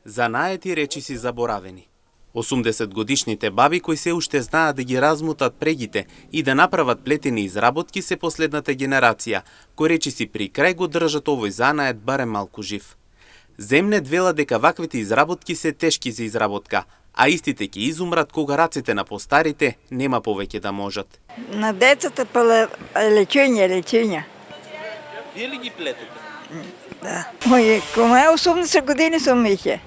Занаети речиси заборавени. 80-годишните баби кои се уште знаат да ги размутат прегите и да направат плетени изработки се последната генерација, кои речиси при крај го држат овој занает барем малку жив. Земнет вела дека ваквите изработки се тешки за изработка, а истите ќе изумрат кога рацете на постарите нема повеќе да можат. На децата лечење. Вие ли ги плетете? Да. Мој коме 80 години сум веќе.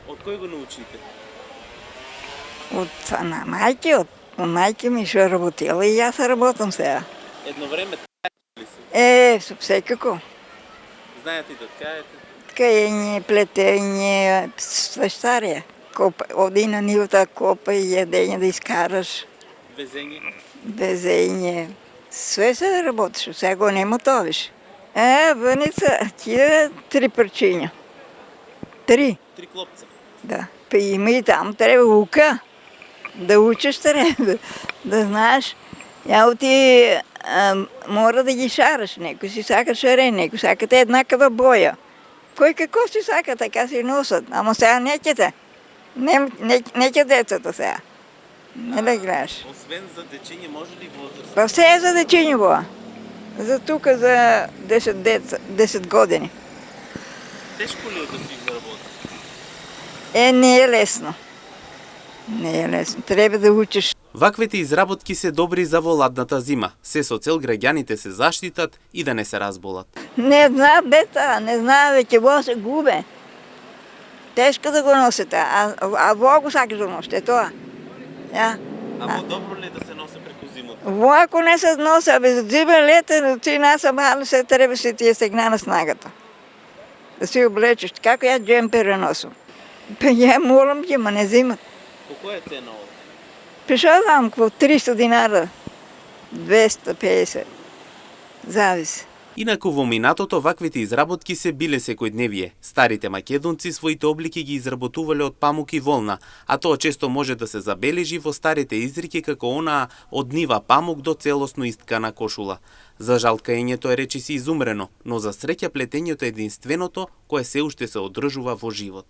Од кој го научите? Од мајке ми што работела и јас работам сега. Едно време ткаете ли се? Секако. Знаете да ткаете? Ткаење, плетење, свештарија. Оди на нивата копа и јадење да искараш. Везење. Све се да работиш, сега го нема тоа виш. Въница, тие 3 парчиња. 3 клопца? Да. Па има и там треба ука. Да учиш треба, да знаеш. Ти мора да ги шараш. Некој си сака шаре, некој сакате еднаква боја. Кој како си сака, така си носат. Ама сега неќете. Неќе децата сега. Не да гледаш. Освен за дечење, може ли возраст? Па все е за дечење била. За тука за 10 години. Тешко ли е да си заработи? Не е лесно. Не е лесно. Треба да учиш. Ваквите изработки се добри за воладната зима, се со цел граѓаните се заштитат и да не се разболат. Не знаат деца, не знаат веќе во се губе. Тешко да го носите, а во го сакаш да носите тоа. Ама добро ли да се носи преку зимата? Во ако не се носи, за зима лете, ти насамали се треба си тие стегна на снагата. Да си облечеш, како ја джемпер носам. Па ја молам ги, ма не зимат. Колко е цена ова? Пишо знам, кво 300 динара, 250, зависи. Инаку во минатото ваквите изработки се биле секојдневие. Старите македонци своите облики ги изработувале од памук и волна, а тоа често може да се забележи во старите изреки како онаа од нива памук до целосно исткана кошула. За жал ткаењето е речиси изумрено, но за среќа плетењето е единственото кое се уште се одржува во живот.